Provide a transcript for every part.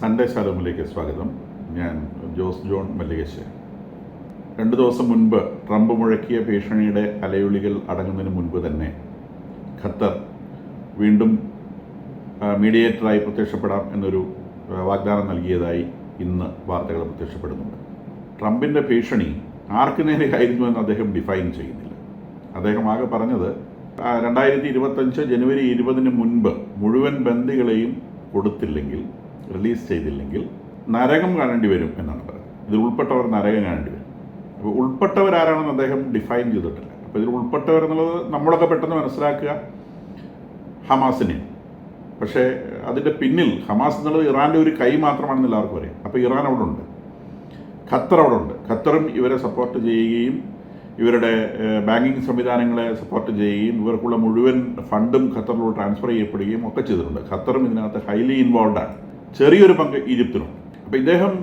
Sunday ശാലോമിലേക്ക് സ്വാഗതം. ഞാൻ Jose John Mallikassery. 2 ദിവസം മുൻപ് ട്രംപ് മുഴക്കിയ ഭീഷണിയുടെ അലയൊളികൾ അടങ്ങുന്നതിന് മുൻപ് തന്നെ ഖത്തർ വീണ്ടും മീഡിയേറ്ററായി പ്രത്യക്ഷപ്പെടാം എന്നൊരു വാഗ്ദാനം നൽകിയതായി ഇന്ന് വാർത്തകൾ പ്രത്യക്ഷപ്പെടുന്നുണ്ട്. ട്രംപിൻ്റെ ഭീഷണി ആർക്ക് നേരെയായിരുന്നു എന്ന് അദ്ദേഹം ഡിഫൈൻ ചെയ്യുന്നില്ല. അദ്ദേഹം ആകെ പറഞ്ഞത് 2025 ജനുവരി 20 മുൻപ് മുഴുവൻ ബന്ദികളെയും കൊടുത്തില്ലെങ്കിൽ, റിലീസ് ചെയ്തില്ലെങ്കിൽ നരകം കാണേണ്ടി വരും എന്നാണ് പറയുന്നത്. ഇതിൽ ഉൾപ്പെട്ടവർ നരകം കാണേണ്ടി വരും. അപ്പോൾ ഉൾപ്പെട്ടവരാരാണെന്ന് അദ്ദേഹം ഡിഫൈൻ ചെയ്തിട്ടില്ല. അപ്പോൾ ഇതിൽ ഉൾപ്പെട്ടവരെന്നുള്ളത് നമ്മളൊക്കെ പെട്ടെന്ന് മനസ്സിലാക്കുക ഹമാസിനെ. പക്ഷേ അതിൻ്റെ പിന്നിൽ ഹമാസ് എന്നുള്ളത് ഇറാൻ്റെ ഒരു കൈ മാത്രമാണെന്ന് എല്ലാവർക്കും അറിയാം. അപ്പോൾ ഇറാൻ അവിടെ ഉണ്ട്, ഖത്തർ അവിടെ ഉണ്ട്. ഖത്തറും ഇവരെ സപ്പോർട്ട് ചെയ്യുകയും ഇവരുടെ ബാങ്കിങ് സംവിധാനങ്ങളെ സപ്പോർട്ട് ചെയ്യുകയും ഇവർക്കുള്ള മുഴുവൻ ഫണ്ടും ഖത്തറിലോട്ട് ട്രാൻസ്ഫർ ചെയ്യപ്പെടുകയും ഒക്കെ ചെയ്തിട്ടുണ്ട്. ഖത്തറും ഇതിനകത്ത് ഹൈലി ഇൻവോൾവാണ്. ചെറിയൊരു പങ്ക് ഈജിപ്തിനുണ്ട്. അപ്പോൾ ഇദ്ദേഹം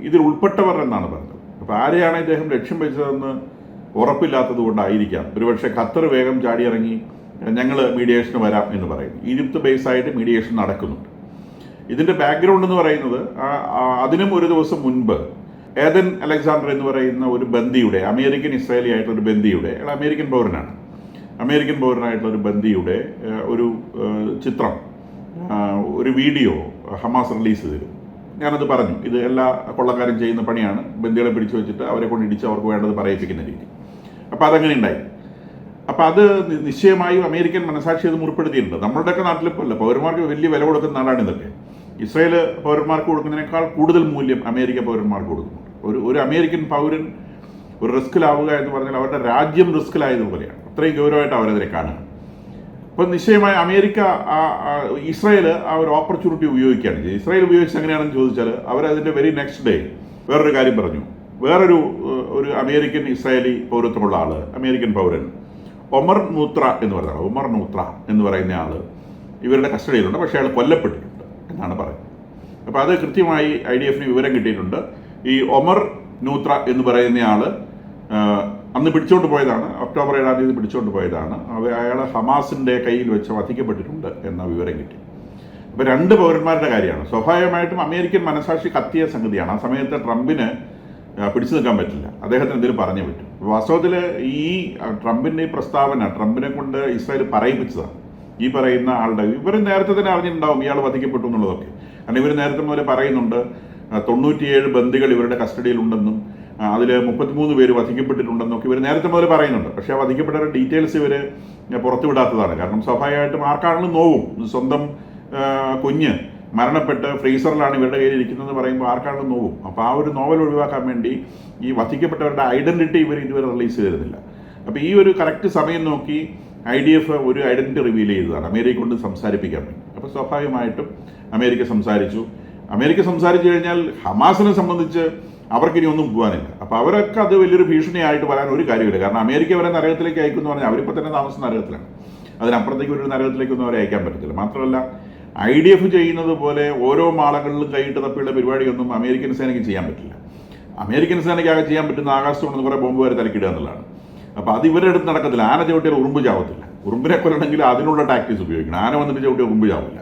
ഇതിൽ ഉൾപ്പെട്ടവർ എന്നാണ് പറഞ്ഞത്. അപ്പോൾ ആരെയാണ് ഇദ്ദേഹം ലക്ഷ്യം വെച്ചതെന്ന് ഉറപ്പില്ലാത്തത് കൊണ്ടായിരിക്കാം ഒരുപക്ഷെ ഖത്തർ വേഗം ചാടിയിറങ്ങി ഞങ്ങൾ മീഡിയേഷന് വരാം എന്ന് പറയുന്നു. ഈജിപ്ത് ബേസായിട്ട് മീഡിയേഷൻ നടക്കുന്നുണ്ട്. ഇതിൻ്റെ ബാക്ക്ഗ്രൗണ്ട് എന്ന് പറയുന്നത് അതിനും ഒരു ദിവസം മുൻപ് ഏദൻ അലക്സാണ്ടർ എന്ന് പറയുന്ന ഒരു ബന്ദിയുടെ, അമേരിക്കൻ ഇസ്രായേലി ആയിട്ടുള്ള ഒരു ബന്ദിയുടെ, അമേരിക്കൻ പൗരനാണ്, അമേരിക്കൻ പൗരനായിട്ടുള്ള ഒരു ബന്ദിയുടെ ഒരു ചിത്രം, ഒരു വീഡിയോ ഹമാസ് റിലീസ് ചെയ്തിരുന്നു. ഞാനത് പറഞ്ഞു, ഇത് എല്ലാ കൊള്ളക്കാരും ചെയ്യുന്ന പണിയാണ്, ബന്ദികളെ പിടിച്ചു വെച്ചിട്ട് അവരെ കൊണ്ട് ഇടിച്ച് അവർക്ക് വേണ്ടത് പറയിപ്പിക്കുന്ന രീതി. അപ്പോൾ അതങ്ങനെ ഉണ്ടായി. അപ്പോൾ അത് നിശ്ചയമായും അമേരിക്കൻ മനസാക്ഷി അത് മുറിപ്പെടുത്തിയിട്ടുണ്ട്. നമ്മളുടെയൊക്കെ നാട്ടിലിപ്പോൾ അല്ല, പൗരന്മാർക്ക് വലിയ വില കൊടുക്കുന്ന നാടാണ് ഇതൊക്കെ. ഇസ്രായേൽ പൗരന്മാർക്ക് കൊടുക്കുന്നതിനേക്കാൾ കൂടുതൽ മൂല്യം അമേരിക്ക പൗരന്മാർക്ക് കൊടുക്കുന്നുണ്ട്. ഒരു അമേരിക്കൻ പൗരൻ ഒരു റിസ്കിലാവുക എന്ന് പറഞ്ഞാൽ അവരുടെ രാജ്യം റിസ്കിലായതുപോലെയാണ്. അത്രയും ഗൗരവമായിട്ട് അവരതിനെ കാണുക. അപ്പോൾ നിശ്ചയമായി അമേരിക്ക ഇസ്രായേൽ ആ ഒരു ഓപ്പർച്യൂണിറ്റി ഉപയോഗിക്കുകയാണ് ചെയ്തത്. ഇസ്രായേൽ ഉപയോഗിച്ച് എങ്ങനെയാണെന്ന് ചോദിച്ചാൽ അവരതിൻ്റെ വെരി നെക്സ്റ്റ് ഡേ വേറൊരു കാര്യം പറഞ്ഞു. വേറൊരു അമേരിക്കൻ ഇസ്രായേലി പൗരത്വമുള്ള ആൾ, അമേരിക്കൻ പൗരൻ ഒമർ നൂത്ര എന്ന് പറയുന്ന ആൾ ഇവരുടെ കസ്റ്റഡിയിലുണ്ട്. പക്ഷേ അയാൾ കൊല്ലപ്പെട്ടിട്ടുണ്ട് എന്നാണ് പറയുന്നത്. അപ്പോൾ അത് കൃത്യമായി IDF-ന് വിവരം കിട്ടിയിട്ടുണ്ട്. ഈ ഒമർ നൂത്ര എന്ന് പറയുന്ന ആൾ അന്ന് പിടിച്ചുകൊണ്ട് പോയതാണ്, ഒക്ടോബർ 7 പിടിച്ചുകൊണ്ട് പോയതാണ്. അയാൾ ഹമാസിൻ്റെ കയ്യിൽ വെച്ച് വധിക്കപ്പെട്ടിട്ടുണ്ട് എന്ന വിവരം കിട്ടി. അപ്പോൾ 2 പൗരന്മാരുടെ കാര്യമാണ്. സ്വാഭാവികമായിട്ടും അമേരിക്കൻ മനസാക്ഷി കത്തിയ സംഗതിയാണ്. ആ സമയത്ത് ട്രംപിന് പിടിച്ചു നിൽക്കാൻ പറ്റില്ല, അദ്ദേഹത്തിന് എന്തെങ്കിലും പറഞ്ഞേ പറ്റും. വാസ്തവത്തിൽ ഈ ട്രംപിൻ്റെ ഈ പ്രസ്താവന ട്രംപിനെ കൊണ്ട് ഇസ്രായേൽ പറയിപ്പിച്ചതാണ്. ഈ പറയുന്ന ആളുടെ ഇവർ നേരത്തെ തന്നെ അറിഞ്ഞിട്ടുണ്ടാവും ഇയാൾ വധിക്കപ്പെട്ടു എന്നുള്ളതൊക്കെ. കാരണം ഇവർ നേരത്തെ മുതലേ പറയുന്നുണ്ട് 97 ബന്ദികൾ ഇവരുടെ കസ്റ്റഡിയിലുണ്ടെന്നും അതിൽ 33 പേര് വധിക്കപ്പെട്ടിട്ടുണ്ടെന്നൊക്കെ ഇവർ നേരത്തെ മുതൽ പറയുന്നുണ്ട്. പക്ഷേ ആ വധിക്കപ്പെട്ടവരുടെ ഡീറ്റെയിൽസ് ഇവർ പുറത്തുവിടാത്തതാണ്. കാരണം സ്വാഭാവികമായിട്ടും ആർക്കാണെങ്കിലും നോവും. സ്വന്തം കുഞ്ഞ് മരണപ്പെട്ട് ഫ്രീസറിലാണ് ഇവരുടെ കയ്യിൽ ഇരിക്കുന്നതെന്ന് പറയുമ്പോൾ ആർക്കാണെങ്കിലും നോവും. അപ്പോൾ ആ ഒരു നോവൽ ഒഴിവാക്കാൻ വേണ്ടി ഈ വധിക്കപ്പെട്ടവരുടെ ഐഡൻറ്റിറ്റി ഇവർ ഇതുവരെ റിലീസ് ചെയ്തിരുന്നില്ല. അപ്പോൾ ഈ ഒരു കറക്റ്റ് സമയം നോക്കി IDF ഒരു ഐഡൻറ്റിറ്റി റിവീൽ ചെയ്തതാണ് അമേരിക്ക കൊണ്ട് സംസാരിപ്പിക്കാൻ വേണ്ടി. അപ്പോൾ സ്വാഭാവികമായിട്ടും അമേരിക്ക സംസാരിച്ചു കഴിഞ്ഞാൽ ഹമാസിനെ സംബന്ധിച്ച് അവർക്കിനി ഒന്നും പോകാനില്ല. അപ്പോൾ അവരൊക്കെ അത് വലിയൊരു ഭീഷണിയായിട്ട് വരാൻ ഒരു കാര്യമില്ല. കാരണം അമേരിക്ക വരെ നരകത്തിലേക്ക് അയക്കുമെന്ന് പറഞ്ഞാൽ അവരിപ്പോൾ തന്നെ താമസം നരകത്തിലാണ്. അതിനപ്പുറത്തേക്ക് ഒരു നരകത്തിലേക്കൊന്നും അവരെ അയക്കാൻ പറ്റത്തില്ല. മാത്രമല്ല IDF ചെയ്യുന്നത് പോലെ ഓരോ മാളങ്ങളിലും കൈയിട്ട് തപ്പിയുള്ള പരിപാടിയൊന്നും അമേരിക്കൻ സേനയ്ക്ക് ചെയ്യാൻ പറ്റില്ല. അമേരിക്കൻ സേനയ്ക്ക് ആകെ ചെയ്യാൻ പറ്റുന്ന ആകാശത്തുകൊണ്ട് കുറേ ബോംബ് വരെ തലക്കിടുക എന്നുള്ളതാണ്. അപ്പോൾ അത് ഇവരുടെ അടുത്ത് നടക്കത്തില്ല. ആന ചവിട്ടിയാൽ ഉറുമ്പ് ചാവത്തില്ല. ഉറുമ്പിനെ കൊല്ലണമെങ്കിൽ അതിനുള്ള ടാക്ടിക്സ് ഉപയോഗിക്കണം. ആന വന്നിട്ട് ചവിട്ടിയാൽ ഉറുമ്പ് ചാവില്ല.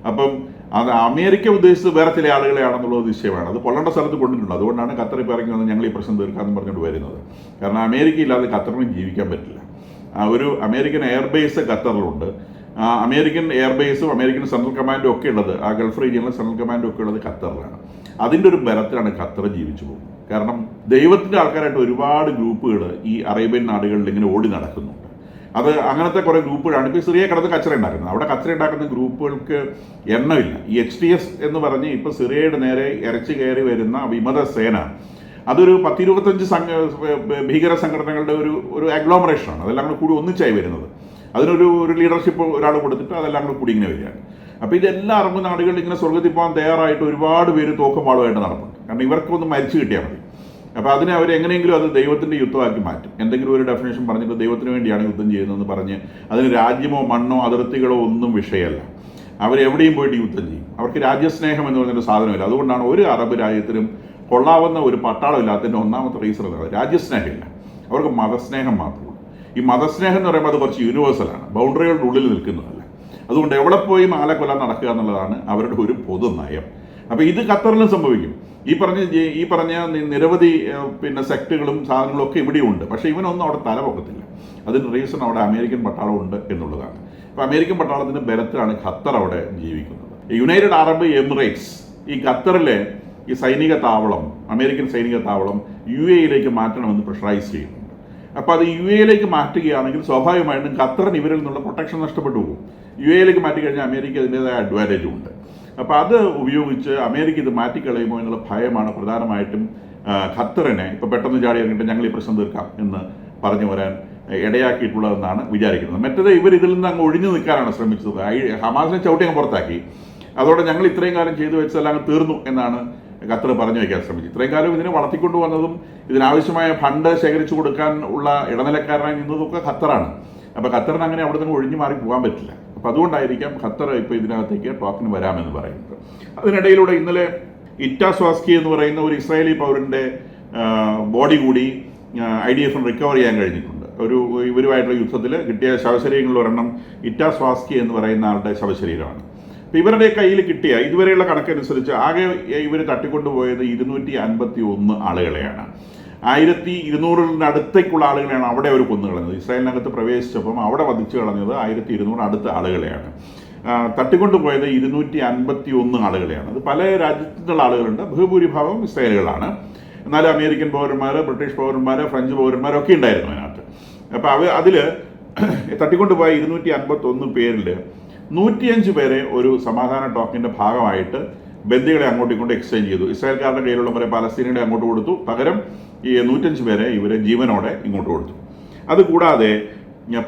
അപ്പം അത് അമേരിക്ക ഉദ്ദേശിച്ചത് വേറെ ചില ആളുകളെയാണെന്നുള്ളത് നിശ്ചയമാണ്. അത് കൊള്ളേണ്ട സ്ഥലത്ത് കൊണ്ടിട്ടുണ്ട്. അതുകൊണ്ടാണ് ഖത്തർ ഇപ്പോൾ ഇറങ്ങി വന്ന് ഞങ്ങൾ ഈ പ്രശ്നം തീർക്കാമെന്ന് പറഞ്ഞുകൊണ്ട് വരുന്നത്. കാരണം അമേരിക്ക ഇല്ലാതെ ഖത്തറിന് ജീവിക്കാൻ പറ്റില്ല. ഒരു അമേരിക്കൻ എയർബേസ് ഖത്തറിലുണ്ട്. അമേരിക്കൻ എയർബേസും അമേരിക്കൻ സെൻട്രൽ കമാൻഡും ഒക്കെ ഉള്ളത്, ആ ഗൾഫ് റീജിയനിലെ സെൻട്രൽ കമാൻഡും ഒക്കെ ഉള്ളത് ഖത്തറിലാണ്. അതിൻ്റെ ഒരു ബലത്തിലാണ് ഖത്തർ ജീവിച്ചു പോകുന്നത്. കാരണം ദൈവത്തിൻ്റെ ആൾക്കാരായിട്ട് ഒരുപാട് ഗ്രൂപ്പുകൾ ഈ അറേബ്യൻ നാടുകളിൽ ഇങ്ങനെ ഓടി നടക്കുന്നുണ്ട്. അത് അങ്ങനത്തെ കുറേ ഗ്രൂപ്പുകളാണ്. ഇപ്പോൾ സിറിയ കിടന്ന് കച്ചറ ഉണ്ടാക്കുന്നത്. അവിടെ കച്ചറ ഉണ്ടാക്കുന്ന ഗ്രൂപ്പുകൾക്ക് എണ്ണമില്ല. ഈ HTS എന്ന് പറഞ്ഞ് ഇപ്പോൾ സിറിയയുടെ നേരെ ഇറച്ചി കയറി വരുന്ന വിമത സേന, അതൊരു 10-25 ഭീകര സംഘടനകളുടെ ഒരു അഗ്ലോമറേഷനാണ്. അതെല്ലാം കൂടി ഒന്നിച്ചായി വരുന്നത്. അതിനൊരു ലീഡർഷിപ്പ് ഒരാൾ കൊടുത്തിട്ട് അതെല്ലാം കൂടി ഇങ്ങനെ വരികയാണ്. അപ്പോൾ ഇതെല്ലാം അറബ് നാടുകളിൽ ഇങ്ങനെ സ്വർഗത്തിൽ പോകാൻ തയ്യാറായിട്ട് ഒരുപാട് പേര് തോക്കുമാളുമായിട്ട് നടപ്പുണ്ട്. കാരണം ഇവർക്കൊന്ന് മരിച്ചു കിട്ടിയാൽ മതി. അപ്പോൾ അതിനെ അവർ എങ്ങനെയെങ്കിലും അത് ദൈവത്തിൻ്റെ യുദ്ധമാക്കി മാറ്റും. എന്തെങ്കിലും ഒരു ഡെഫിനേഷൻ പറഞ്ഞിട്ട് ദൈവത്തിന് വേണ്ടിയാണ് യുദ്ധം ചെയ്യുന്നതെന്ന് പറഞ്ഞ് അതിന് രാജ്യമോ മണ്ണോ അതിർത്തികളോ ഒന്നും വിഷയമല്ല. അവരെവിടെയും പോയിട്ട് യുദ്ധം ചെയ്യും. അവർക്ക് രാജ്യസ്നേഹം എന്ന് പറഞ്ഞൊരു സാധനമില്ല. അതുകൊണ്ടാണ് ഒരു അറബ് രാജ്യത്തിനും കൊള്ളാവുന്ന ഒരു പട്ടാളം ഇല്ലാത്തതിൻ്റെ ഒന്നാമത്തെ റീസൺ എന്നത് രാജ്യസ്നേഹമില്ല. അവർക്ക് മതസ്നേഹം മാത്രമേ ഉള്ളൂ. ഈ മതസ്നേഹം എന്ന് പറയുമ്പോൾ അത് കുറച്ച് യൂണിവേഴ്സലാണ്, ബൗണ്ടറികളുടെ ഉള്ളിൽ നിൽക്കുന്നതല്ല. അതുകൊണ്ട് എവിടെ പോയി ആളെ കൊല്ലാൻ നടക്കുക എന്നുള്ളതാണ് അവരുടെ ഒരു പൊതു നയം. അപ്പോൾ ഇത് ഖത്തറിലും സംഭവിക്കും. ഈ പറഞ്ഞ നിരവധി സെക്റ്റുകളും സാധനങ്ങളും ഒക്കെ ഇവിടെയുണ്ട്. പക്ഷേ ഇവനൊന്നും അവിടെ തലപൊക്കത്തില്ല. അതിന് റീസൺ അവിടെ അമേരിക്കൻ പട്ടാളം ഉണ്ട് എന്നുള്ളതാണ്. അപ്പോൾ അമേരിക്കൻ പട്ടാളത്തിൻ്റെ ബലത്തിലാണ് ഖത്തർ അവിടെ ജീവിക്കുന്നത്. യുണൈറ്റഡ് അറബ് എമിറേറ്റ്സ് ഈ ഖത്തറിലെ ഈ സൈനിക താവളം, അമേരിക്കൻ സൈനിക താവളം UAE മാറ്റണമെന്ന് പ്രഷറൈസ് ചെയ്യുന്നുണ്ട്. അപ്പോൾ അത് UAE മാറ്റുകയാണെങ്കിൽ സ്വാഭാവികമായിട്ടും ഖത്തറിന് ഇവരിൽ നിന്നുള്ള പ്രൊട്ടക്ഷൻ നഷ്ടപ്പെട്ടു പോകും. UAE മാറ്റിക്കഴിഞ്ഞാൽ അമേരിക്ക അതിൻ്റേതായ അഡ്വാൻറ്റേജും ഉണ്ട്. അപ്പോൾ അത് ഉപയോഗിച്ച് അമേരിക്ക ഇത് മാറ്റിക്കളയുമോ എന്നുള്ള ഭയമാണ് പ്രധാനമായിട്ടും ഖത്തറിനെ ഇപ്പോൾ പെട്ടെന്ന് ചാടി ഇറങ്ങിയിട്ട് ഞങ്ങൾ ഈ പ്രശ്നം തീർക്കാം എന്ന് പറഞ്ഞു വരാൻ ഇടയാക്കിയിട്ടുള്ളതെന്നാണ് വിചാരിക്കുന്നത്. മറ്റേത് ഇവർ ഇതിൽ നിന്ന് അങ്ങ് ഒഴിഞ്ഞു നിൽക്കാനാണ് ശ്രമിച്ചത്. ഹമാസിനെ ചവിട്ടി അങ്ങ് പുറത്താക്കി. അതോടെ ഞങ്ങൾ ഇത്രയും കാലം ചെയ്തു വെച്ചതെല്ലാം അങ്ങ് തീർന്നു എന്നാണ് ഖത്തർ പറഞ്ഞു വയ്ക്കാൻ ശ്രമിച്ചു. ഇത്രയും കാലം ഇതിനെ വളർത്തിക്കൊണ്ടു വന്നതും ഇതിനാവശ്യമായ ഫണ്ട് ശേഖരിച്ചു കൊടുക്കാൻ ഉള്ള ഇടനിലക്കാരനായി നിന്നതൊക്കെ ഖത്തറാണ്. അപ്പോൾ ഖത്തറിന് അങ്ങനെ അവിടെ നിന്ന് ഒഴിഞ്ഞു മാറി പോകാൻ പറ്റില്ല. അപ്പോൾ അതുകൊണ്ടായിരിക്കാം ഖത്തർ ഇപ്പോൾ ഇതിനകത്തേക്ക് ടോക്കിന് വരാമെന്ന് പറയുന്നത്. അതിനിടയിലൂടെ ഇന്നലെ ഇറ്റ സ്വാസ്കി എന്ന് പറയുന്ന ഒരു ഇസ്രായേലി പൗരൻ്റെ ബോഡി കൂടി IDF റിക്കവർ ചെയ്യാൻ കഴിഞ്ഞിട്ടുണ്ട്. ഇവരുമായിട്ടുള്ള യുദ്ധത്തിൽ കിട്ടിയ ശവശരീരങ്ങളിൽ ഒരെണ്ണം ഇറ്റ സ്വാസ്കി എന്ന് പറയുന്ന ആളുടെ ശവശരീരമാണ്. അപ്പോൾ ഇവരുടെ കയ്യിൽ കിട്ടിയ ഇതുവരെയുള്ള കണക്കനുസരിച്ച് ആകെ ഇവർ തട്ടിക്കൊണ്ടുപോയത് 251 ആളുകളെയാണ്. 1200 അടുത്തേക്കുള്ള ആളുകളെയാണ് അവിടെ അവർ കൊന്നു കളഞ്ഞത്. ഇസ്രായേലിനകത്ത് പ്രവേശിച്ചപ്പം അവിടെ വധിച്ചു കളഞ്ഞത് 1200 അടുത്ത ആളുകളെയാണ്. തട്ടിക്കൊണ്ടുപോയത് 251 ആളുകളെയാണ്. അത് പല രാജ്യത്തു നിന്നുള്ള ആളുകളുണ്ട്. ബഹുഭൂരിഭാഗം ഇസ്രായേലുകളാണ്. എന്നാലും അമേരിക്കൻ പൗരന്മാർ, ബ്രിട്ടീഷ് പൗരന്മാർ, ഫ്രഞ്ച് പൗരന്മാരൊക്കെ ഉണ്ടായിരുന്നു അതിനകത്ത്. അപ്പോൾ അതിൽ തട്ടിക്കൊണ്ടുപോയ 251 പേരിൽ 105 പേരെ ഒരു സമാധാന ടോക്കിൻ്റെ ഭാഗമായിട്ട് ബന്ദികളെ അങ്ങോട്ടും ഇങ്ങോട്ടും എക്സ്ചേഞ്ച് ചെയ്തു. ഇസ്രായേൽക്കാരുടെ കയ്യിലുള്ളവരെ പാലസ്തീനയുടെ അങ്ങോട്ട് കൊടുത്തു. പകരം ഈ 105 പേരെ ഇവരെ ജീവനോടെ ഇങ്ങോട്ട് കൊടുത്തു. അതുകൂടാതെ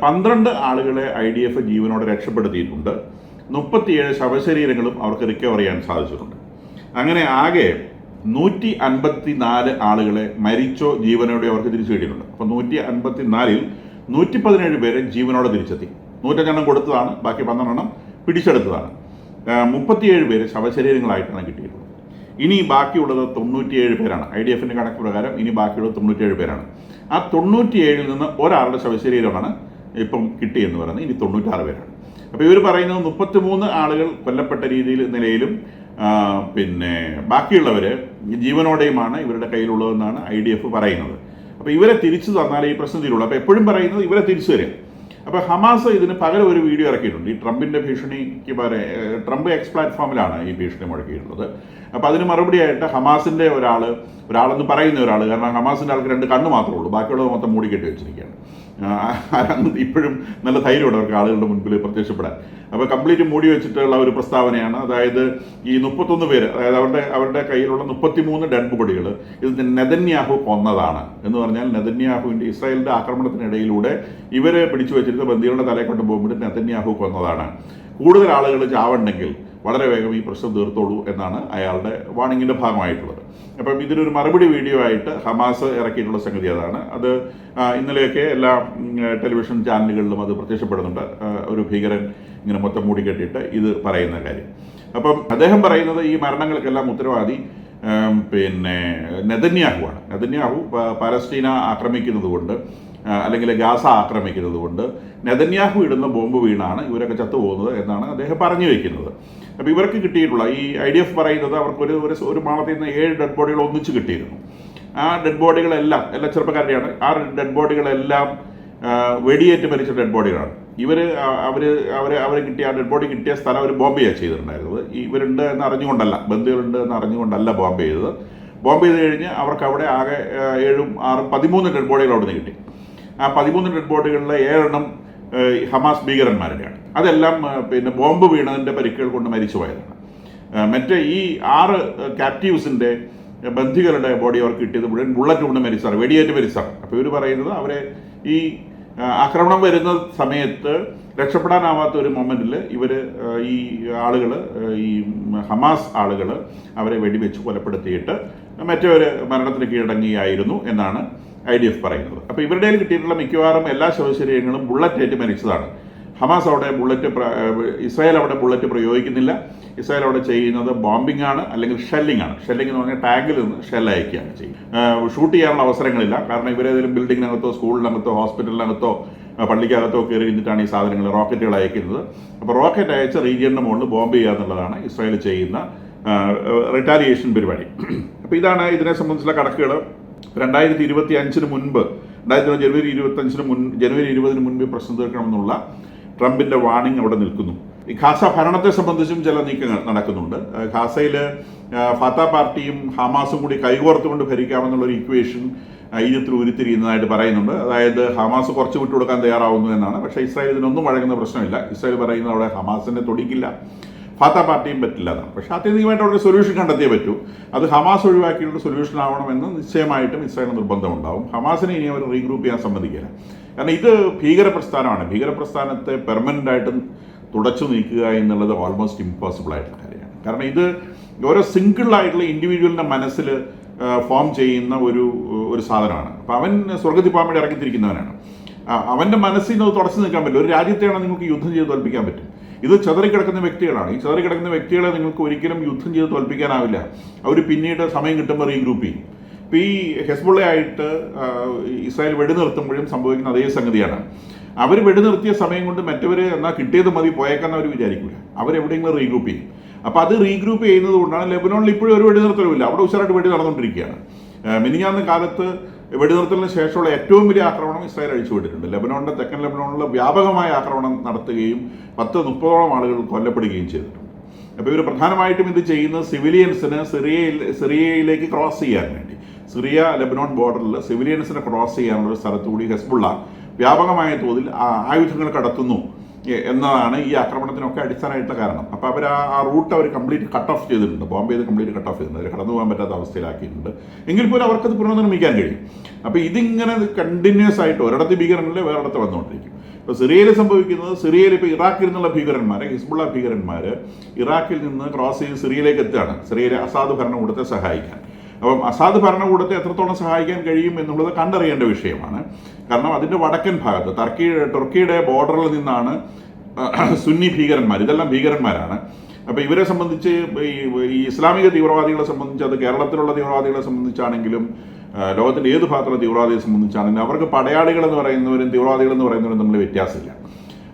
12 ആളുകളെ IDF ജീവനോടെ രക്ഷപ്പെടുത്തിയിട്ടുണ്ട്. 37 ശവശരീരങ്ങളും അവർക്ക് റിക്കവർ ചെയ്യാൻ സാധിച്ചിട്ടുണ്ട്. അങ്ങനെ ആകെ 154 ആളുകളെ മരിച്ചോ ജീവനോടെ അവർക്ക് തിരിച്ചു കിട്ടിയിട്ടുണ്ട്. അപ്പോൾ 154-ൽ 117 പേരെ ജീവനോടെ തിരിച്ചെത്തി. 105 കൊടുത്തതാണ്, ബാക്കി 12 പിടിച്ചെടുത്തതാണ്. 37 പേര് ശവശരീരങ്ങളായിട്ടാണ് കിട്ടിയിട്ടുള്ളത്. ഇനി ബാക്കിയുള്ളത് 97 പേരാണ്. IDFൻ്റെ കണക്ക് പ്രകാരം ഇനി ബാക്കിയുള്ളത് 97 പേരാണ്. ആ 97-ൽ നിന്ന് ഒരാളുടെ ശവശരീരമാണ് ഇപ്പം കിട്ടിയെന്ന് പറയുന്നത്. ഇനി 96 പേരാണ്. അപ്പോൾ ഇവർ പറയുന്നത് 33 ആളുകൾ കൊല്ലപ്പെട്ട നിലയിലും ബാക്കിയുള്ളവർ ജീവനോടെയുമാണ് ഇവരുടെ കയ്യിലുള്ളതെന്നാണ് IDF പറയുന്നത്. അപ്പോൾ ഇവരെ തിരിച്ചു തന്നാലേ ഈ പ്രശ്നം തീരുള്ളൂ. അപ്പോൾ എപ്പോഴും പറയുന്നത് ഇവരെ തിരിച്ചു തരും. അപ്പോൾ ഹമാസ് ഇതിന് പകരം ഒരു വീഡിയോ ഇറക്കിയിട്ടുണ്ട്. ഈ ട്രംപിൻ്റെ ഭീഷണിക്ക് ട്രംപ് എക്സ് പ്ലാറ്റ്ഫോമിലാണ് ഈ ഭീഷണി മുഴക്കിയിട്ടുള്ളത്. അപ്പോൾ അതിന് മറുപടിയായിട്ട് ഹമാസിൻ്റെ ഒരാളെന്ന് പറയുന്ന ഒരാൾ, കാരണം ഹമാസിൻ്റെ ആൾക്ക് 2 കണ്ണ് മാത്രമേ ഉള്ളൂ, ബാക്കിയുള്ളത് മൊത്തം മൂടിക്കെട്ടി വെച്ചിരിക്കുകയാണ്. ഇപ്പോഴും നല്ല ധൈര്യമുണ്ട് അവർക്ക് ആളുകളുടെ മുൻപിൽ പ്രത്യക്ഷപ്പെടാൻ. അപ്പോൾ കംപ്ലീറ്റ് മൂടി വെച്ചിട്ടുള്ള ഒരു പ്രസ്താവനയാണ്. അതായത് ഈ 31 പേര്, അതായത് അവരുടെ കയ്യിലുള്ള 33 ഡെഡ് ബോഡികൾ ഇത് നെതന്യാഹു കൊന്നതാണ് എന്ന് പറഞ്ഞാൽ നെതന്യാഹുവിൻ്റെ ഇസ്രായേലിൻ്റെ ആക്രമണത്തിനിടയിലൂടെ ഇവരെ പിടിച്ചു വെച്ചിരുന്ന ബന്ദികളുടെ തലയെ കൊണ്ട് പോകുമ്പോൾ നെതന്യാഹു കൊന്നതാണ്. കൂടുതൽ ആളുകൾ ചാവുണ്ടെങ്കിൽ വളരെ വേഗം ഈ പ്രശ്നം തീർത്തോളൂ എന്നാണ് അയാളുടെ വാണിങ്ങിൻ്റെ ഭാഗമായിട്ടുള്ളത്. അപ്പം ഇതിനൊരു മറുപടി വീഡിയോ ആയിട്ട് ഹമാസ് ഇറക്കിയിട്ടുള്ള സംഗതി അതാണ്. അത് ഇന്നലെയൊക്കെ എല്ലാ ടെലിവിഷൻ ചാനലുകളിലും അത് പ്രത്യക്ഷപ്പെടുന്നുണ്ട്. ഒരു ഭീകരൻ ഇങ്ങനെ മൊത്തം മൂടിക്കെട്ടിയിട്ട് ഇത് പറയുന്ന കാര്യം. അപ്പം അദ്ദേഹം പറയുന്നത് ഈ മരണങ്ങൾക്കെല്ലാം ഉത്തരവാദി നെതന്യാഹുവാണ്. നെതന്യാഹു പാലസ്തീന ആക്രമിക്കുന്നത് കൊണ്ട് അല്ലെങ്കിൽ ഗാസ ആക്രമിക്കുന്നത് കൊണ്ട് നെതന്യാഹു ഇടുന്ന ബോംബ് വീണാണ് ഇവരൊക്കെ ചത്തുപോകുന്നത് എന്നാണ് അദ്ദേഹം പറഞ്ഞു വയ്ക്കുന്നത്. അപ്പോൾ ഇവർക്ക് കിട്ടിയിട്ടുള്ള ഈ IDF പറയുന്നത് അവർക്ക് ഒരു മാളത്തിൽ നിന്ന് 7 ഡെഡ് ബോഡികൾ ഒന്നിച്ച് കിട്ടിയിരുന്നു. ആ ഡെഡ് ബോഡികളെല്ലാം എല്ലാ ചെറുപ്പക്കാരുടെയാണ്. ആ ഡെഡ് ബോഡികളെല്ലാം വെടിയേറ്റ് മരിച്ച ഡെഡ് ബോഡികളാണ്. അവർ കിട്ടിയ ആ ഡെഡ് ബോഡി കിട്ടിയ സ്ഥലം അവർ ബോംബ് ചെയ്യുക ചെയ്തിട്ടുണ്ടായിരുന്നത്. ഇവരുണ്ട് എന്ന് അറിഞ്ഞുകൊണ്ടല്ല, ബന്ധുക്കളുണ്ട് എന്ന് അറിഞ്ഞുകൊണ്ടല്ല ബോംബ് ചെയ്തത്. ബോംബ് ചെയ്ത് കഴിഞ്ഞ് അവർക്ക് അവിടെ ആകെ 7, 6, 13 ഡെഡ് ബോഡികൾ അവിടെ നിന്ന് കിട്ടി. ആ 13 ഡെഡ് ബോഡികളിലെ 7 ഹമാസ് ഭീകരന്മാരുടെയാണ്. അതെല്ലാം ബോംബ് വീണതിൻ്റെ പരിക്കുകൾ കൊണ്ട് മരിച്ചു പോയതാണ്. മറ്റേ ഈ 6 ക്യാപ്റ്റീവ്സിൻ്റെ ബന്ധികളുടെ ബോഡി അവർക്ക് കിട്ടിയത് മുഴുവൻ ബുള്ളറ്റ് കൊണ്ട് മരിച്ചാണ്, വെടിയേറ്റ് മരിച്ചാണ്. അപ്പോൾ ഇവർ പറയുന്നത് അവരെ ഈ ആക്രമണം വരുന്ന സമയത്ത് രക്ഷപ്പെടാനാവാത്ത ഒരു മൊമെൻറ്റിൽ ഈ ആളുകൾ, ഈ ഹമാസ് ആളുകൾ അവരെ വെടിവെച്ച് കൊലപ്പെടുത്തിയിട്ട് മറ്റൊരു മരണത്തിന് കീഴടങ്ങിയായിരുന്നു എന്നാണ് IDF പറയുന്നത്. അപ്പോൾ ഇവരുടെ കിട്ടിയിട്ടുള്ള മിക്കവാറും എല്ലാ ശവശരീരങ്ങളും ബുള്ളറ്റേറ്റ് മരിച്ചതാണ്. ഹമാസ് അവിടെ ഇസ്രായേൽ അവിടെ ബുള്ളറ്റ് പ്രയോഗിക്കുന്നില്ല. ഇസ്രായേൽ അവിടെ ചെയ്യുന്നത് ബോംബിംഗ് ആണ്, അല്ലെങ്കിൽ ഷെല്ലിംഗ് ആണ്. ഷെല്ലിംഗ് എന്ന് പറഞ്ഞാൽ ടാങ്കിൽ നിന്ന് ഷെൽ അയക്കുകയാണ് ചെയ്യുന്നത്. ഷൂട്ട് ചെയ്യാനുള്ള അവസരങ്ങളില്ല. കാരണം ഇവരേതെങ്കിലും ബിൽഡിങ്ങിനകത്തോ സ്കൂളിനകത്തോ ഹോസ്പിറ്റലിനകത്തോ പള്ളിക്കകത്തോ കയറി ഇരുന്നിട്ടാണ് ഈ സാധനങ്ങൾ, റോക്കറ്റുകൾ അയക്കുന്നത്. അപ്പോൾ റോക്കറ്റ് അയച്ച റീജിയണിൻ്റെ മുകളിൽ ബോംബ് ചെയ്യുക എന്നുള്ളതാണ് ഇസ്രായേൽ ചെയ്യുന്ന റിറ്റാലിയേഷൻ പരിപാടി. അപ്പോൾ ഇതാണ് ഇതിനെ സംബന്ധിച്ചുള്ള കണക്കുകൾ. 2025 മുൻപ്, ജനുവരി 20 മുൻപ് പ്രശ്നം തീർക്കണമെന്നുള്ള ട്രംപിൻ്റെ വാണിംഗ് അവിടെ നിൽക്കുന്നു. ഈ ഖാസ ഭരണത്തെ സംബന്ധിച്ചും ചില നീക്കങ്ങൾ നടക്കുന്നുണ്ട്. ഖാസയിൽ ഫാത്ത പാർട്ടിയും ഹമാസും കൂടി കൈകോർത്തുകൊണ്ട് ഭരിക്കാമെന്നുള്ളൊരു ഇക്വേഷൻ ഈജിപ്തിൽ ഉരുത്തിരിയുന്നതായിട്ട് പറയുന്നുണ്ട്. അതായത് ഹമാസ് കുറച്ച് വിട്ടുകൊടുക്കാൻ തയ്യാറാവുന്നു എന്നാണ്. പക്ഷേ ഇസ്രായേൽ ഇതിനൊന്നും വഴങ്ങുന്ന പ്രശ്നമില്ല. ഇസ്രായേൽ പറയുന്നത് അവിടെ ഹമാസിനെ തൊടിക്കില്ല, ഫാത്ത പാർട്ടിയും പറ്റില്ല എന്നാണ്. പക്ഷേ ആത്യന്തികമായിട്ട് അവിടെ സൊല്യൂഷൻ കണ്ടെത്തിയേ പറ്റൂ. അത് ഹമാസ് ഒഴിവാക്കിയുള്ള സൊല്യൂഷൻ ആവണമെന്ന് നിശ്ചയമായിട്ടും ഇസ്രായേൽ നിർബന്ധമുണ്ടാവും. ഹമാസിനെ ഇനി അവർ റീഗ്രൂപ്പ് ചെയ്യാൻ സമ്മതിക്കില്ല. കാരണം ഇത് ഭീകര പ്രസ്ഥാനമാണ്. ഭീകര പ്രസ്ഥാനത്തെ പെർമനൻ്റ് ആയിട്ടും തുടച്ചു നീക്കുക എന്നുള്ളത് ഓൾമോസ്റ്റ് ഇമ്പോസിബിൾ ആയിട്ടുള്ള കാര്യമാണ്. കാരണം ഇത് ഓരോ സിംഗിളായിട്ടുള്ള ഇൻഡിവിജ്വലിൻ്റെ മനസ്സിൽ ഫോം ചെയ്യുന്ന ഒരു സാധനമാണ്. അപ്പോൾ അവൻ സ്വർഗത്തിൽ പോകാൻ വേണ്ടി ഇറങ്ങിത്തിരിക്കുന്നവനാണ്. അവൻ്റെ മനസ്സിൽ നിന്ന് തുടച്ചു നിൽക്കാൻ പറ്റില്ല. ഒരു രാജ്യത്തെയാണ് നിങ്ങൾക്ക് യുദ്ധം ചെയ്ത് തോൽപ്പിക്കാൻ പറ്റും. ഇത് ചെതറിക്കിടക്കുന്ന വ്യക്തികളാണ്. ഈ ചെതറിക്കിടക്കുന്ന വ്യക്തികളെ നിങ്ങൾക്ക് ഒരിക്കലും യുദ്ധം ചെയ്ത് തോൽപ്പിക്കാനാവില്ല. അവർ പിന്നീട് സമയം കിട്ടുമ്പോൾ റീഗ്രൂപ്പ് ചെയ്യും. ഇപ്പോൾ ഈ ഹെസ്ബുള്ളയായിട്ട് ഇസ്രായേൽ വെടിനിർത്തുമ്പോഴും സംഭവിക്കുന്ന അതേ സംഗതിയാണ്. അവർ വെടിനിർത്തിയ സമയം കൊണ്ട് മറ്റവർ എന്നാൽ കിട്ടിയത് മതി പോയേക്കാന്ന് അവർ വിചാരിക്കില്ല. അവരെവിടെയെങ്കിലും റീഗ്രൂപ്പ് ചെയ്യും. അപ്പോൾ അത് റീഗ്രൂപ്പ് ചെയ്യുന്നത് കൊണ്ടാണ് ലെബനോണിൽ ഇപ്പോഴും ഒരു വെടിനിർത്തലുമില്ല. അവിടെ ഉഷാറായിട്ട് വെടി നടന്നുകൊണ്ടിരിക്കുകയാണ്. മിനിഞ്ഞാന്ന് കാലത്ത് വെടിനിർത്തലിന് ശേഷമുള്ള ഏറ്റവും വലിയ ആക്രമണം ഇസ്രായേൽ അഴിച്ചുവിട്ടിട്ടുണ്ട്. ലെബനോണിൻ്റെ തെക്കൻ ലെബനോണിൽ വ്യാപകമായ ആക്രമണം നടത്തുകയും 10-30ഓളം ആളുകൾ കൊല്ലപ്പെടുകയും ചെയ്തിട്ടുണ്ട്. അപ്പോൾ ഇവർ പ്രധാനമായിട്ടും ഇത് ചെയ്യുന്നത് സിവിലിയൻസിന് സിറിയയിലേക്ക് ക്രോസ് ചെയ്യാൻ വേണ്ടി, സിറിയ ലെബനോൺ ബോർഡറിൽ സിവിലിയൻസിനെ ക്രോസ് ചെയ്യാനുള്ള സ്ഥലത്തുകൂടി ഹെസ്ബുള്ള വ്യാപകമായ തോതിൽ ആയുധങ്ങൾ കടത്തുന്നു എന്നതാണ് ഈ ആക്രമണത്തിനൊക്കെ അടിസ്ഥാനമായിട്ടുള്ള കാരണം. അപ്പോൾ അവർ ആ റൂട്ട് അവർ കംപ്ലീറ്റ് കട്ട് ഓഫ് ചെയ്തിട്ടുണ്ട്. ബോംബെ കംപ്ലീറ്റ് കട്ട് ഓഫ് ചെയ്തിട്ടുണ്ട്. അവർ കടന്നു പോകാൻ പറ്റാത്ത അവസ്ഥയിലാക്കിയിട്ടുണ്ട്. എങ്കിൽ പോലും അവർക്കത് പുനർനിർമ്മിക്കാൻ കഴിയും. അപ്പോൾ ഇതിങ്ങനെ കണ്ടിന്യൂസ് ആയിട്ട് ഒരിടത്ത് ഭീകരനല്ലേ വേറൊരിടത്ത് വന്നുകൊണ്ടിരിക്കും. ഇപ്പോൾ സിറിയയിൽ സംഭവിക്കുന്നത്, സിറിയയിൽ ഇപ്പോൾ ഇറാഖിൽ നിന്നുള്ള ഭീകരന്മാർ, ഹിസ്ബുള്ള ഭീകരന്മാർ ഇറാഖിൽ നിന്ന് ക്രോസ് ചെയ്ത് സിറിയയിലേക്ക് എത്തുകയാണ്, സിറിയയിലെ അസാദ് ഭരണകൂടത്തെ സഹായിക്കാൻ. അപ്പം അസാദ് ഭരണകൂടത്തെ എത്രത്തോളം സഹായിക്കാൻ കഴിയും എന്നുള്ളത് കണ്ടറിയേണ്ട വിഷയമാണ്. കാരണം അതിൻ്റെ വടക്കൻ ഭാഗത്ത് തുർക്കിയുടെ ബോർഡറിൽ നിന്നാണ് സുന്നി ഭീകരന്മാർ, ഇതെല്ലാം ഭീകരന്മാരാണ്. അപ്പോൾ ഇവരെ സംബന്ധിച്ച് ഈ ഇസ്ലാമിക തീവ്രവാദികളെ സംബന്ധിച്ച്, അത് കേരളത്തിലുള്ള തീവ്രവാദികളെ സംബന്ധിച്ചാണെങ്കിലും ലോകത്തിൻ്റെ ഏത് ഭാഗത്തുള്ള തീവ്രവാദികളെ സംബന്ധിച്ചാണെങ്കിലും അവർക്ക് പടയാളികളെന്ന് പറയുന്നവരും തീവ്രവാദികളെന്ന് പറയുന്നവരും തമ്മിൽ വ്യത്യാസമില്ല.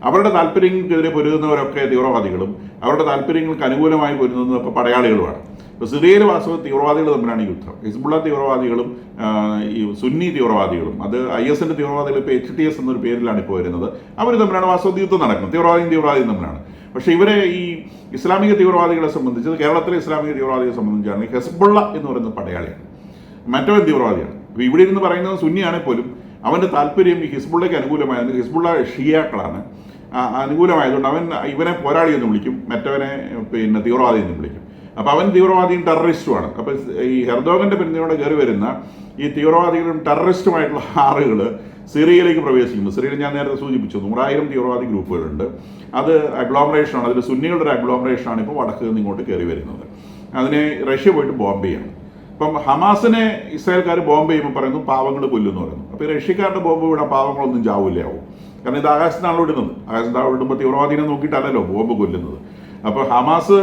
അവരുടെ താല്പര്യങ്ങൾക്കെതിരെ പൊരുതുന്നവരൊക്കെ തീവ്രവാദികളും അവരുടെ താല്പര്യങ്ങൾക്ക് അനുകൂലമായി പൊരുതുന്നത് ഇപ്പോൾ പടയാളികളുമാണ്. ഇപ്പോൾ സിറിയയിൽ വാസ്തവത്തിൽ തീവ്രവാദികൾ തമ്മിലാണ് യുദ്ധം. ഹിസ്ബുള്ള തീവ്രവാദികളും ഈ സുന്നി തീവ്രവാദികളും, അത് IS തീവ്രവാദികൾ ഇപ്പോൾ HTS എന്നൊരു പേരിലാണ് ഇപ്പോൾ വരുന്നത്, അവർ തമ്മിലാണ് വാസ്തവത്തിൽ യുദ്ധം നടക്കുന്നത്. തീവ്രവാദിയും തമ്മിലാണ്. പക്ഷേ ഇവരെ ഈ ഇസ്ലാമിക തീവ്രവാദികളെ സംബന്ധിച്ച്, കേരളത്തിലെ ഇസ്ലാമിക തീവ്രവാദികളെ സംബന്ധിച്ചാണെങ്കിൽ ഹെസ്ബുള്ള എന്ന് പറയുന്നത് പടയാളിയാണ്, മറ്റവൻ തീവ്രവാദിയാണ്. ഇപ്പോൾ ഇവിടെ ഇരുന്ന് പറയുന്നത് സുന്നിയാണെങ്കിൽ പോലും അവൻ്റെ താല്പര്യം ഈ ഹിസ്ബുള്ളയ്ക്ക് അനുകൂലമായത്, ഹിസ്ബുള്ള ഷിയാക്കളാണ്, അനുകൂലമായതുകൊണ്ട് അവൻ ഇവനെ പോരാളി എന്ന് വിളിക്കും, മറ്റവനെ തീവ്രവാദി എന്ന് വിളിക്കും. അപ്പോൾ അവൻ തീവ്രവാദിയും ടെററിസ്റ്റുമാണ്. അപ്പോൾ ഈ എർദോഗൻ്റെ പിന്തുണയോടെ കയറി വരുന്ന ഈ തീവ്രവാദികളും ടെററിസ്റ്റുമായിട്ടുള്ള ആളുകൾ സിറിയയിലേക്ക് പ്രവേശിക്കുന്നു. സിറിയയിൽ ഞാൻ നേരത്തെ സൂചിപ്പിച്ചു 100,000 തീവ്രവാദി ഗ്രൂപ്പുകളുണ്ട്. അത് അഗ്ലോമറേഷനാണ്, അതിൽ സുന്നികളുടെ ഒരു അഗ്ലോമറേഷനാണ് ഇപ്പോൾ വടക്ക് നിന്ന് ഇങ്ങോട്ട് കയറി വരുന്നത്. അതിനെ റഷ്യ പോയിട്ട് ബോംബ് ചെയ്യാണ്. അപ്പം ഹമാസിനെ ഇസ്രായേൽക്കാർ ബോംബ് ചെയ്യുമ്പോൾ പറയുന്നു പാവങ്ങൾ കൊല്ലുന്നു പറയുന്നു. അപ്പോൾ ഈ റഷ്യക്കാരുടെ ബോംബ് വിടാൻ പാവങ്ങളൊന്നും ചാവില്ലാവും. കാരണം ഇത് ആകാശത്താണ് വിടുന്നത്. ആകാശത്താണ് വിടുമ്പോൾ തീവ്രവാദിനെ നോക്കിയിട്ടല്ലല്ലോ ബോംബ് കൊല്ലുന്നത്. അപ്പോൾ ഹമാസ്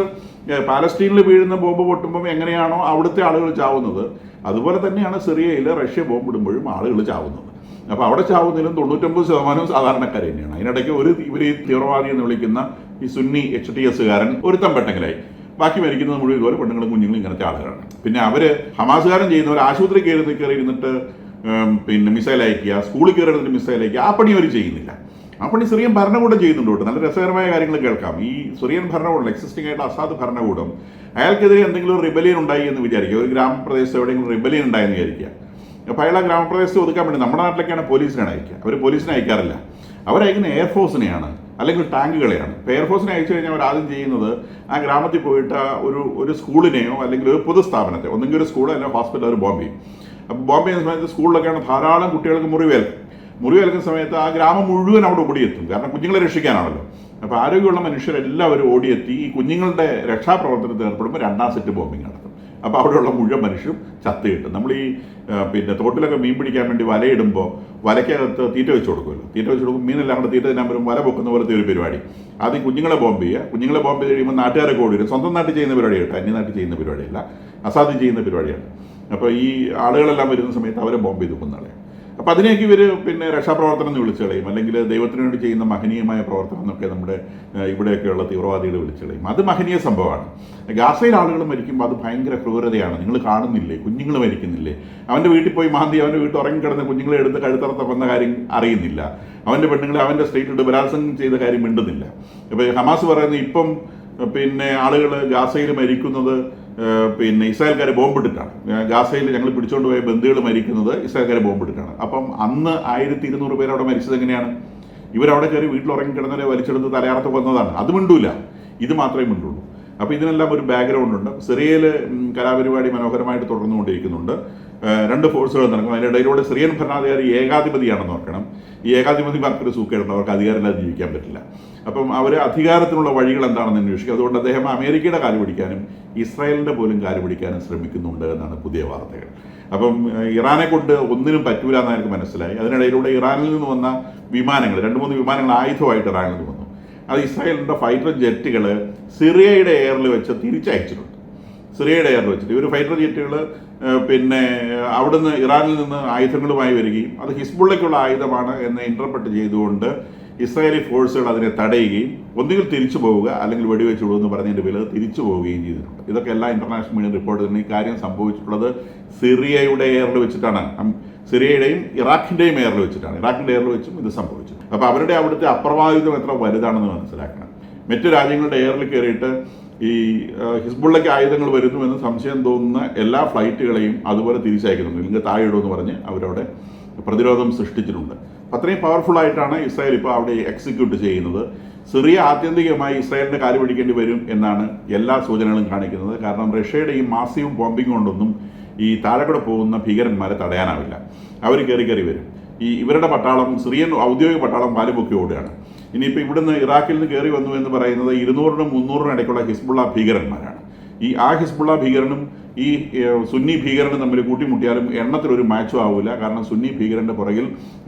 പാലസ്തീനിൽ വീഴുന്ന ബോംബ് പൊട്ടുമ്പം എങ്ങനെയാണോ അവിടുത്തെ ആളുകൾ ചാവുന്നത്, അതുപോലെ തന്നെയാണ് സിറിയയിൽ റഷ്യ ബോംബിടുമ്പോഴും ആളുകൾ ചാവുന്നത്. അപ്പോൾ അവിടെ ചാവുന്നതിലും 99% സാധാരണക്കാർ തന്നെയാണ്. അതിനിടയ്ക്ക് ഇവർ ഈ തീവ്രവാദി എന്ന് വിളിക്കുന്ന ഈ സുന്നി HTSകാരൻ ഒരുത്തം പെട്ടെങ്കിലായി, ബാക്കി മരിക്കുന്നത് മുഴുവൻ ഇതുപോലെ പെണ്ണുങ്ങളും കുഞ്ഞുങ്ങളും ഇങ്ങനത്തെ ആളുകളാണ്. പിന്നെ അവർ ഹമാസുകാരൻ ചെയ്യുന്നവർ ആശുപത്രി കയറി ഇരുന്നിട്ട് മിസൈൽ അയക്കുക, സ്കൂളിൽ കയറി ഇരുന്നിട്ട് മിസൈൽ അയക്കുക, ആ പണി അവർ ചെയ്യുന്നില്ല. ആ പണി സിറിയൻ ഭരണകൂടം ചെയ്യുന്നുണ്ട് കേട്ടോ. നല്ല രസകരമായ കാര്യങ്ങൾ കേൾക്കാം. ഈ സിറിയൻ ഭരണകൂടം, എക്സിസ്റ്റിംഗ് ആയിട്ട് അസാദ് ഭരണകൂടം, അയാൾക്കെതിരെ എന്തെങ്കിലും റിബലിയൻ ഉണ്ടായി എന്ന് വിചാരിക്കുക, ഒരു ഗ്രാമപ്രദേശത്ത് എവിടെയെങ്കിലും റിബലിയൻ ഉണ്ടായെന്ന് വിചാരിക്കുക. അപ്പോൾ അയാൾ ആ ഗ്രാമപ്രദേശത്ത് ഒതുക്കാൻ വേണ്ടി നമ്മുടെ നാട്ടിലേക്കാണ് പോലീസിനാണ് അയക്കുക. അവർ പോലീസിനെ അയക്കാറില്ല, അവരയക്കുന്ന എയർഫോഴ്സിനെയാണ്, അല്ലെങ്കിൽ ടാങ്കുകളെയാണ്. ഇപ്പോൾ എയർഫോഴ്സിനെ അയച്ചു കഴിഞ്ഞാൽ അവർ ആദ്യം ചെയ്യുന്നത് ആ ഗ്രാമത്തിൽ പോയിട്ട് ഒരു സ്കൂളിനെയോ അല്ലെങ്കിൽ ഒരു പൊതുസ്ഥാപനത്തെ, ഒന്നെങ്കിൽ ഒരു സ്കൂൾ അല്ലെങ്കിൽ ഹോസ്പിറ്റൽ അവർ ബോംബ് ചെയ്യും. അപ്പോൾ ബോംബ് ചെയ്യുന്ന സമയത്ത് സ്കൂളിലൊക്കെയാണ് ധാരാളം കുട്ടികൾക്ക് മുറിവേൽക്കുന്ന സമയത്ത് ആ ഗ്രാമം മുഴുവൻ അവിടെ ഓടിയെത്തും. കാരണം കുഞ്ഞുങ്ങളെ രക്ഷിക്കാനാണല്ലോ. അപ്പോൾ ആരോഗ്യമുള്ള മനുഷ്യരെല്ലാവരും ഓടിയെത്തി ഈ കുഞ്ഞുങ്ങളുടെ രക്ഷാപ്രവർത്തനത്തിൽ ഏർപ്പെടുമ്പോൾ 2ാം സെറ്റ് ബോംബിങ് നടത്തും. അപ്പോൾ അവിടെയുള്ള മുഴുവൻ മനുഷ്യരും ചത്ത് കിട്ടും. നമ്മൾ ഈ തോട്ടിലൊക്കെ മീൻ പിടിക്കാൻ വേണ്ടി വലയിടുമ്പോൾ വലയ്ക്കകത്ത് തീറ്റ വെച്ച് കൊടുക്കുമല്ലോ. തീറ്റ വെച്ച് കൊടുക്കും, മീനെല്ലാം കൂടെ തീറ്റ തിന്നാൻ വല പൊക്കുന്ന പോലത്തെ ഒരു പരിപാടി. ആദ്യം കുഞ്ഞുങ്ങളെ ബോംബ് ചെയ്യുക, കുഞ്ഞുങ്ങളെ ബോംബ് ചെയ്ത് കഴിയുമ്പോൾ നാട്ടുകാരൊക്കെ ഓടി വരും. സ്വന്തം നാട്ടിൽ ചെയ്യുന്ന പരിപാടി കേട്ടോ, അന്യനാട്ടിൽ ചെയ്യുന്ന പരിപാടിയല്ല, അസാധ്യം ചെയ്യുന്ന പരിപാടിയാണ്. അപ്പോൾ ഈ ആളുകളെല്ലാം വരുന്ന സമയത്ത് അവരെ ബോംബ് ചെയ്ത് കൊന്നാളെ. അപ്പോൾ അതിനെയൊക്കെ ഇവർ പിന്നെ രക്ഷാപ്രവർത്തനം എന്ന് വിളിച്ചു കളയും, അല്ലെങ്കിൽ ദൈവത്തിന് വേണ്ടി ചെയ്യുന്ന മഹനീയമായ പ്രവർത്തനം എന്നൊക്കെ നമ്മുടെ ഇവിടെയൊക്കെയുള്ള തീവ്രവാദികൾ വിളിച്ചു കളയും. അത് മഹനീയ സംഭവമാണ്. ഗാസയിൽ ആളുകൾ മരിക്കുമ്പോൾ അത് ഭയങ്കര ക്രൂരതയാണ്. നിങ്ങൾ കാണുന്നില്ലേ, കുഞ്ഞുങ്ങൾ മരിക്കുന്നില്ലേ? അവൻ്റെ വീട്ടിൽ പോയി മാന്തി അവൻ്റെ വീട്ടിൽ ഉറങ്ങിക്കിടന്ന് കുഞ്ഞുങ്ങളെ എടുത്ത് കഴുത്തറത്ത് വന്ന കാര്യം അറിയുന്നില്ല. അവൻ്റെ പെണ്ണുങ്ങളെ അവൻ്റെ സ്റ്റേറ്റിൽ ബലാത്സംഗം ചെയ്ത കാര്യം മിണ്ടുന്നില്ല. ഇപ്പോൾ ഹമാസ് പറയുന്നത് ഇപ്പം പിന്നെ ആളുകൾ ഗാസയിൽ മരിക്കുന്നത് പിന്നെ ഇസ്രായേൽക്കാരെ ബോംബിട്ടിട്ടാണ്. ഗാസയിൽ ഞങ്ങൾ പിടിച്ചുകൊണ്ട് പോയ ബന്ധുകൾ മരിക്കുന്നത് ഇസ്രായേൽക്കാരെ ബോംബിട്ടിട്ടാണ്. അപ്പം അന്ന് 1200 പേര് അവിടെ മരിച്ചത് എങ്ങനെയാണ്? ഇവരവിടെ കയറി വീട്ടിൽ ഉറങ്ങിക്കിടന്നവരെ വലിച്ചെടുത്ത് തലയാർത്ത് കൊന്നതാണ്. അത് മിണ്ടൂല, ഇത് മാത്രമേ മിണ്ടുള്ളൂ. അപ്പോൾ ഇതിനെല്ലാം ഒരു ബാക്ക്ഗ്രൗണ്ട് ഉണ്ട്. സിറിയയിൽ കലാപരിപാടി മനോഹരമായിട്ട് തുടർന്നുകൊണ്ടിരിക്കുന്നുണ്ട്. 2 ഫോഴ്സുകൾ നടക്കും. അതിനിടയിലൂടെ സിറിയൻ ഭരണാധികാരി ഏകാധിപതിയാണെന്ന് ഓർക്കണം. ഈ ഏകാധിപതിമാർക്കൊരു സൂക്കേടുണ്ട്, അവർക്ക് അധികാരമില്ലാതെ ജീവിക്കാൻ പറ്റില്ല. അപ്പം അവർ അധികാരത്തിനുള്ള വഴികൾ എന്താണെന്ന് അന്വേഷിക്കും. അതുകൊണ്ട് അദ്ദേഹം അമേരിക്കയുടെ കാല് പിടിക്കാനും ഇസ്രായേലിൻ്റെ പോലും കാല് പിടിക്കാനും ശ്രമിക്കുന്നുണ്ട് എന്നാണ് പുതിയ വാർത്തകൾ. അപ്പം ഇറാനെ കൊണ്ട് ഒന്നിനും പറ്റൂല എന്ന് എനിക്ക് മനസ്സിലായി. അതിനിടയിലൂടെ ഇറാനിൽ നിന്ന് വന്ന വിമാനങ്ങൾ 2-3 വിമാനങ്ങൾ ആയുധമായിട്ട് ഇറാനിൽ നിന്ന് വന്നു. അത് ഇസ്രായേലിൻ്റെ ഫൈറ്റർ ജെറ്റുകൾ സിറിയയുടെ എയറിൽ വെച്ച് തിരിച്ചയച്ചിട്ടുണ്ട്. സിറിയയുടെ എയറിൽ വെച്ചിട്ട് ഇവർ ഫൈറ്റർ ജെറ്റുകൾ പിന്നെ അവിടുന്ന് ഇറാനിൽ നിന്ന് ആയുധങ്ങളുമായി വരികയും അത് ഹിസ്ബുള്ളയ്ക്കുള്ള ആയുധമാണ് എന്ന് ഇൻ്റർപ്രറ്റ് ചെയ്തുകൊണ്ട് ഇസ്രായേലി ഫോഴ്സുകൾ അതിനെ തടയുകയും ഒന്നുകിൽ തിരിച്ചു പോവുക അല്ലെങ്കിൽ വെടിവെച്ച് വിടുമെന്ന് പറഞ്ഞതിൻ്റെ പേരിൽ തിരിച്ചു പോവുകയും ചെയ്തിട്ടുണ്ട്. ഇതൊക്കെ എല്ലാ ഇൻ്റർനാഷണൽ മീഡിയ റിപ്പോർട്ട് തന്നെ ഈ കാര്യം സംഭവിച്ചിട്ടുള്ളത് സിറിയയുടെ എയറിൽ വെച്ചിട്ടാണ്. സിറിയയുടെയും ഇറാഖിൻ്റെയും എയറിൽ വെച്ചിട്ടാണ്. ഇറാഖിൻ്റെ എയറിൽ വെച്ചും ഇത് സംഭവിച്ചത്. അപ്പോൾ അവരുടെ അവിടുത്തെ അപ്രമാദിത്വം എത്ര വലുതാണെന്ന് മനസ്സിലാക്കണം. മറ്റു രാജ്യങ്ങളുടെ എയറിൽ കയറിയിട്ട് ഈ ഹിസ്ബുള്ളയ്ക്ക് ആയുധങ്ങൾ വരുന്നുവെന്ന് സംശയം തോന്നുന്ന എല്ലാ ഫ്ലൈറ്റുകളെയും അതുപോലെ തിരിച്ചയക്കുന്നുണ്ട്. ഇല്ലെങ്കിൽ താഴെ ഇടുമെന്ന് പറഞ്ഞ് അവരവിടെ പ്രതിരോധം സൃഷ്ടിച്ചിട്ടുണ്ട്. അത്രയും പവർഫുൾ ആയിട്ടാണ് ഇസ്രായേൽ ഇപ്പോൾ അവിടെ എക്സിക്യൂട്ട് ചെയ്യുന്നത്. സിറിയ ആത്യന്തികമായി ഇസ്രായേലിൻ്റെ കാല് പിടിക്കേണ്ടി വരും എന്നാണ് എല്ലാ സൂചനകളും കാണിക്കുന്നത്. കാരണം റഷ്യയുടെ ഈ മാസീവ് ബോംബിംഗ് കൊണ്ടൊന്നും ഈ താഴെക്കൂടെ പോകുന്ന ഭീകരന്മാരെ തടയാനാവില്ല. അവർ കയറി വരും. ഇവരുടെ പട്ടാളം, സിറിയൻ ഔദ്യോഗിക പട്ടാളം വാലുപൊക്കി ഓടുകയാണ്. ഇനിയിപ്പോൾ ഇവിടുന്ന് ഇറാഖിൽ നിന്ന് കയറി വന്നു എന്ന് പറയുന്നത് 200-നും 300-നും ഇടയ്ക്കുള്ള ഹിസ്ബുള്ള ഭീകരന്മാരാണ്. ആ ഹിസ്ബുള്ള ഭീകരനും ഈ സുന്നി ഭീകരനും തമ്മിൽ കൂട്ടിമുട്ടിയാലും എണ്ണത്തിലൊരു മാച്ചും ആവില്ല. കാരണം സുന്നി ഭീകരൻ്റെ പുറകിൽ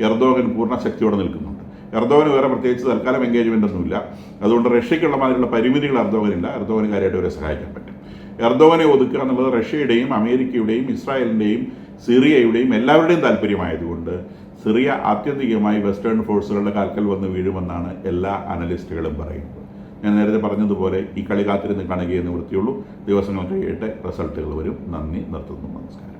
എർദോഗൻ പൂർണ്ണ ശക്തിയോടെ നിൽക്കുന്നുണ്ട്. എർദോഗന് വേറെ പ്രത്യേകിച്ച് തൽക്കാലം എൻഗേജ്മെൻ്റ് ഒന്നുമില്ല. അതുകൊണ്ട് റഷ്യയ്ക്കുള്ള മാതിരിയുള്ള പരിമിതികൾ എർദോഗനില്ല. എർദോഗന് കാര്യമായിട്ട് അവരെ സഹായിക്കാൻ പറ്റും. എർദോഗനെ ഒതുക്കുക എന്നുള്ളത് റഷ്യയുടെയും അമേരിക്കയുടെയും ഇസ്രായേലിൻ്റെയും സിറിയയുടെയും എല്ലാവരുടെയും താല്പര്യമായതുകൊണ്ട് സിറിയ ആത്യന്തികമായി വെസ്റ്റേൺ ഫോഴ്സുകളുടെ കാൽക്കൽ വന്ന് വീഴുമെന്നാണ് എല്ലാ അനലിസ്റ്റുകളും പറയുന്നത്. ഞാൻ നേരത്തെ പറഞ്ഞതുപോലെ ഈ കളി കാത്തിരുന്ന് കാണുകയെന്ന് വൃത്തിയുള്ളൂ. ദിവസങ്ങൾ കഴിയട്ടെ, റിസൾട്ടുകൾ വരും. നന്ദി, നിർത്തുന്നു. നമസ്കാരം.